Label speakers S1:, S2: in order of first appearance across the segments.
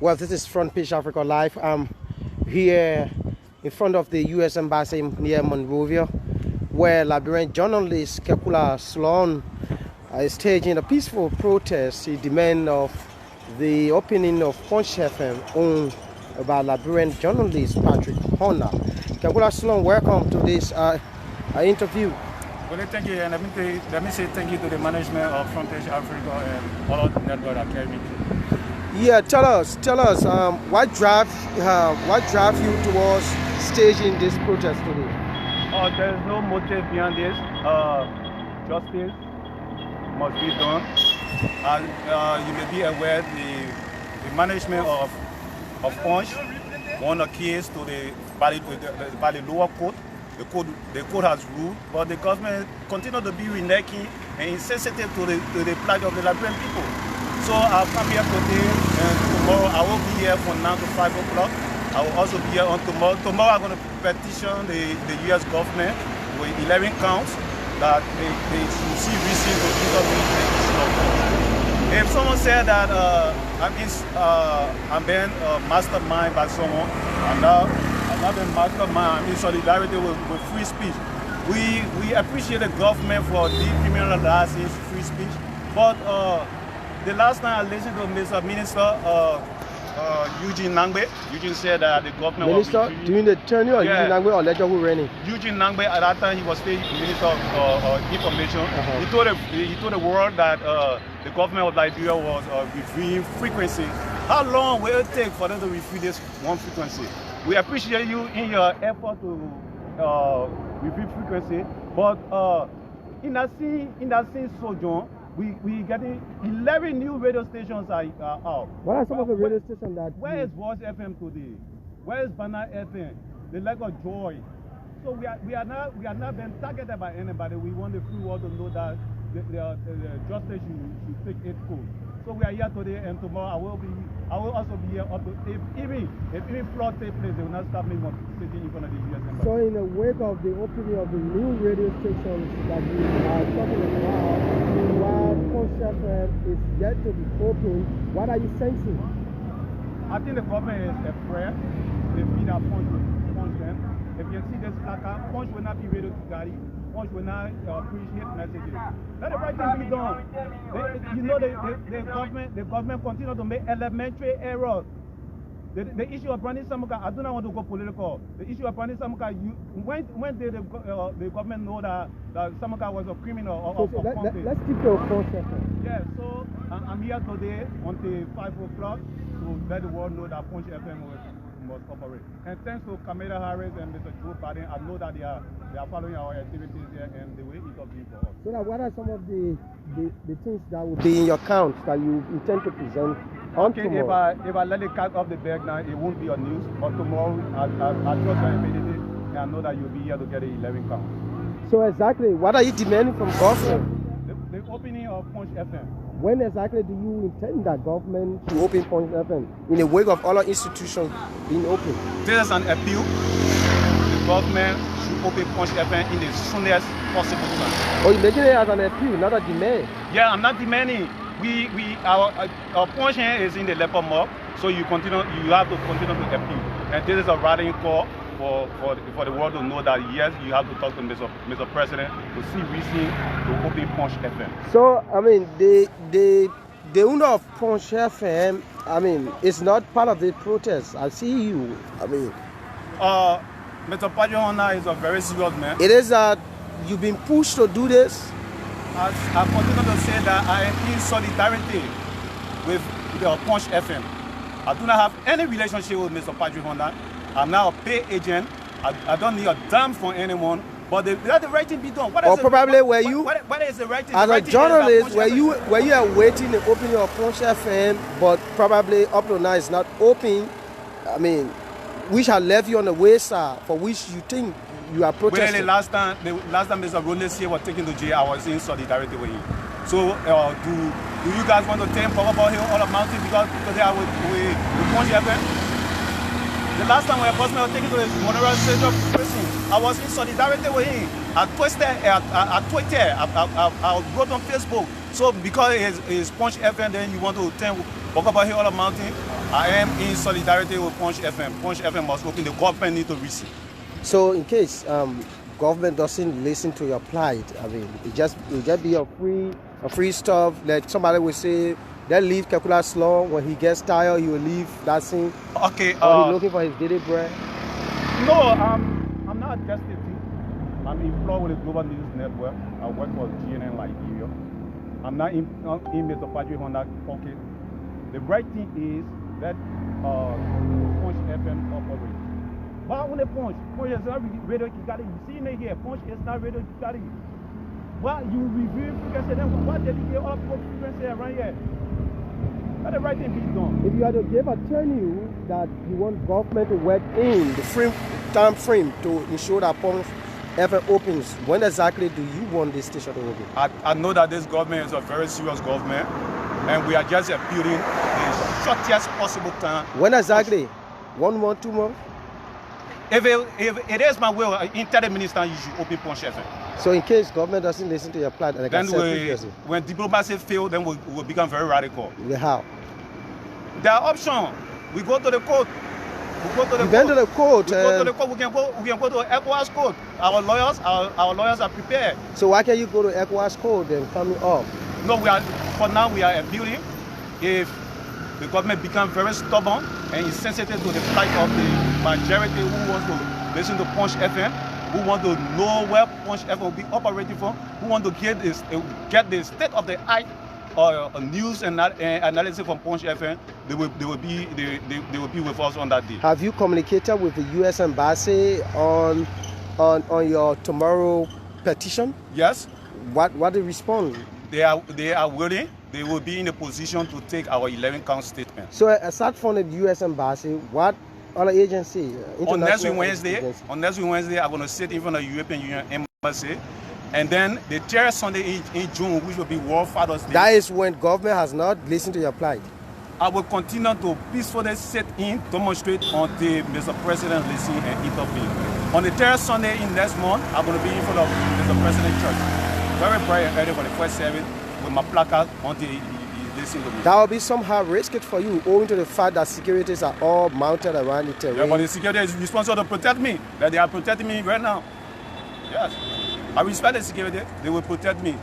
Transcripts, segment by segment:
S1: Well, this is Front Page Africa Live. I'm here in front of the U.S. Embassy near Monrovia, where Liberian journalist Kekula Sloan is staging a peaceful protest. He demands of the opening of Punch FM owned by Liberian journalist Patrick Honda. Kekula Sloan, welcome to this interview.
S2: Well, thank you, and let me say thank you to the management of Front Page Africa and all of the network that carry me.
S1: Yeah, tell us, what drive you towards staging this protest today?
S2: There is no motive behind this. Justice must be done. You may be aware the management of Punch won a case to by the lower court. The court has ruled, but the government continue to be reneging and insensitive to the plight of the Liberian people. So I've come here today, and tomorrow I will be here from 9 to 5 o'clock. I will also be here on tomorrow. Tomorrow I'm going to petition the U.S. government with 11 counts that they should see reason to give up the issue of Punch. If someone said that I'm being mastermind by someone, I'm not being mastermind. I'm in solidarity with free speech. We appreciate the government for decriminalizing free speech, but the last time I listened to Mr. Minister Eugene Nangbe, Eugene said that the government
S1: Minister, during the tenure of Eugene Nangbe or Ledger who ran it?
S2: Eugene Nangbe, at that time he was still Minister of Information. He told the world that the government of Liberia was reviewing frequency. How long will it take for them to review this one frequency? We appreciate you in your effort to review frequency, but in that same sojourn, we getting 11 new radio stations are out.
S1: What are some of the radio stations that?
S2: Where is Voice FM today? Where is Banner FM? The lack of joy. So we are not being targeted by anybody. We want the free world to know that the justice should take its course. So we are here today, and tomorrow I will also be here up to if even fraud takes place, they will not stop me from sitting in front of the U.S. Embassy.
S1: So in the wake of the opening of the new radio stations that we are talking about, while Punch FM is yet to be opened, what are you sensing?
S2: I think the government is afraid. They feel that Punch will punch them. If you see this placard, Punch will not be radio to carry. Punch will not preach hate messages. Let the right thing be done. The government continue to make elementary errors. The issue of Brandon Samuka, I do not want to go political. The issue of Brandon Samuka, when did the government know that Samuka was a criminal or
S1: let's keep your phone second.
S2: Yeah, so I'm here today until 5 o'clock to let the world know that Punch FM must operate. And thanks to Kamala Harris and Mr. Joe Biden, I know that they are following our activities here and the way it will be for us.
S1: So what are some of the things that will be in your count that you intend to present on tomorrow?
S2: If I let the cat off the bag now, it won't be on news. But tomorrow, I'll trust you immediately, and I know that you'll be here to get the 11 counts.
S1: So exactly, what are you demanding from government?
S2: The opening of Punch FM.
S1: When exactly do you intend that government to open Punch FM in the wake of other institutions being open?
S2: This is an appeal. The government should open Punch FM in the soonest possible time.
S1: Oh, you're making it as an appeal, not a demand?
S2: Yeah, I'm not demanding. Our Punch is in the leper mob, so you have to continue to appeal. And this is a rallying call for the world to know that yes, you have to talk to Mr. President to see reason to open Punch FM.
S1: So I mean, the owner of Punch FM, I mean, it's not part of the protest. I see you. I mean,
S2: Mr. Patrick Honda is a very serious man.
S1: It is that you've been pushed to do this.
S2: I continue to say that I am in solidarity with the Punch FM. I do not have any relationship with Mr. Patrick Honda. I'm now a paid agent. I don't need a damn from anyone. But let the right thing be done. What is the right thing?
S1: As a journalist, were you awaiting the opening of Punch FM, but probably up to now it's not open? I mean, which have left you on the wayside for which you think you are protesting?
S2: Well, the last time Mr. Rondes here was taken to jail, I was in solidarity with him. So do you guys want to tell him about him all about it because today I will Punch FM? The last time when a person was taken to the Monrovia Central Prison, I was in solidarity with him. I tweeted, I wrote on Facebook. So because it's Punch FM, then you want to tell about here all mountain. I am in solidarity with Punch FM. Punch FM must open. The government need to receive.
S1: So in case government doesn't listen to your plight, I mean, it just be a free stuff. Like somebody will say, they leave Kekula slow. When he gets tired, he will leave that scene.
S2: Okay.
S1: Or he's looking for his daily bread.
S2: No, I'm not against it. I'm employed with the Global News Network. I work for GNN Liberia. I'm not in Mr. Patrick Honda pocket. The right thing is that Punch FM operates. But when they Punch is not Radio Kigali. You see me here, Punch is not Radio Kigali. Well, you review frequency, then what did you get all the frequency around here? Let the right thing be done.
S1: If you had to give a tell you that you want government to work in the time frame to ensure that Punch FM opens, when exactly do you want this station to open?
S2: I know that this government is a very serious government, and we are just building the shortest possible time.
S1: When exactly? 1 month, 2 months?
S2: If it is my will, in 30 minutes time, you should open Punch FM.
S1: So in case government doesn't listen to your plan, and
S2: then when diplomacy fails, then we'll become very radical.
S1: How?
S2: There are options. We go to the court. We go to the
S1: court.
S2: We go to the court. We can go to ECOWAS court. Our lawyers are prepared.
S1: So why can't you go to ECOWAS court and coming up?
S2: No, for now we are appealing. If the government becomes very stubborn and is sensitive to the plight of the majority who wants to listen to Punch FM, who want to know where Punch FM will be operating from, who want to get the state of the art news and analysis from Punch FM, they will be with us on that day.
S1: Have you communicated with the U.S. Embassy on your tomorrow petition?
S2: Yes.
S1: What they respond?
S2: They are willing. They will be in a position to take our 11 count statement.
S1: So aside from the U.S. Embassy, what other agency?
S2: On next week Wednesday, I'm going to sit in front of the European Union Embassy. And then the third Sunday in June, which will be World Father's Day.
S1: That is when government has not listened to your plight.
S2: I will continue to peacefully sit in, demonstrate until Mr. President listens and intervene. On the third Sunday in next month, I'm going to be in front of Mr. President Church. Very bright and early for the first service with my placard until he listens to me.
S1: That will be somehow risky for you, owing to the fact that securities are all mounted around the terrain.
S2: Yeah, but the security is responsible to protect me. That they are protecting me right now. Yes. I respect the security. They will protect me.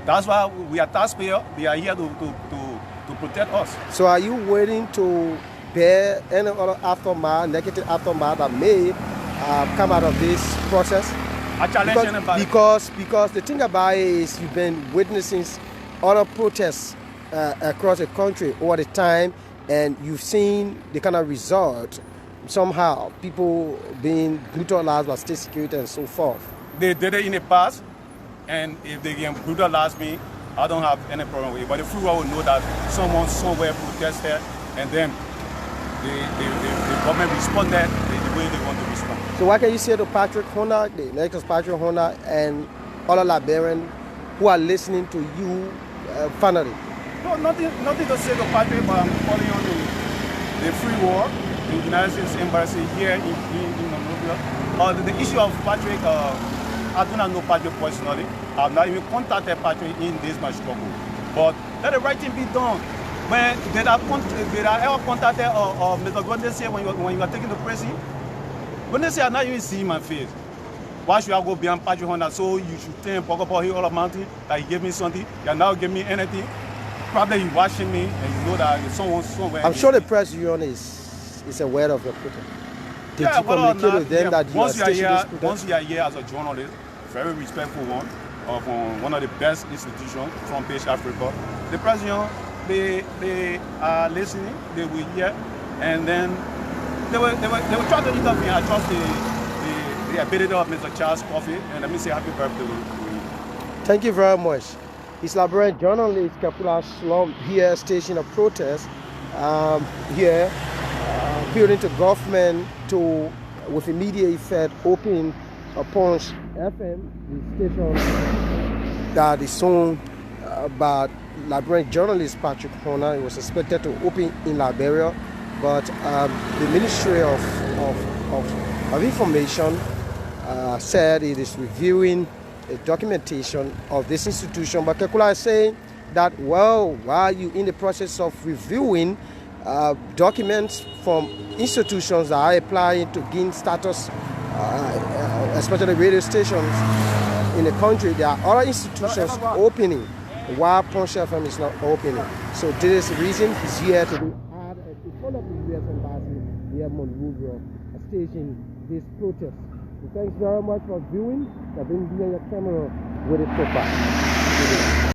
S2: That's why we are taxpayers. They are here to protect us.
S1: So are you willing to bear any other aftermath, negative aftermath that may come out of this process?
S2: I challenge anybody.
S1: Because the thing about it is you've been witnessing other protests across the country over the time, and you've seen the kind of result, somehow, people being brutalized by state security and so forth.
S2: They did it in the past, and if they can brutalize me, I don't have any problem with it. But the free world will know that someone somewhere protested, and then the government responded the way they want to respond.
S1: So what can you say to Patrick Honda, the next Patrick Honda, and other Liberians who are listening to you finally?
S2: No, nothing to say to Patrick, but I'm calling on the free world, the United States Embassy here in Monrovia. The issue of Patrick, I do not know Patrick personally. I have not even contacted Patrick in this my struggle. But let the right thing be done. When did I ever contacted Mr. Gondesi when you are taking the prison? Gondesi are not even seeing my face. Why should I go beyond Patrick Honda? So you should thank Pocopo Hill of Mountain that he gave me something. You now give me anything. Probably he's watching me and you know that someone somewhere.
S1: I'm sure the press union is aware of your protest. Did you communicate with them that you are stationing this protest?
S2: Once you are here as a journalist, very respectful one, from one of the best institutions, Front Page Africa, the press union, they are listening, they will hear, and then they will try to intervene. I trust the ability of Mr. Charles Coffey, and let me say happy birthday to you.
S1: Thank you very much. It's Liberian journalist Kekula Slum here staging a protest here, appealing to government to, with immediate effect, open a Punch FM, the station that is owned by Liberian journalist Patrick Honda. It was expected to open in Liberia, but the Ministry of Information said it is reviewing a documentation of this institution. But Kekula is saying that, well, while you're in the process of reviewing documents from institutions that are applying to gain status, especially radio stations in the country. There are other institutions opening while Punch FM is not opening. So this is the reason he's here to be at in front of the U.S. Embassy near Monrovia, staging this protest. So thanks very much for viewing. I've been behind your camera with it so far.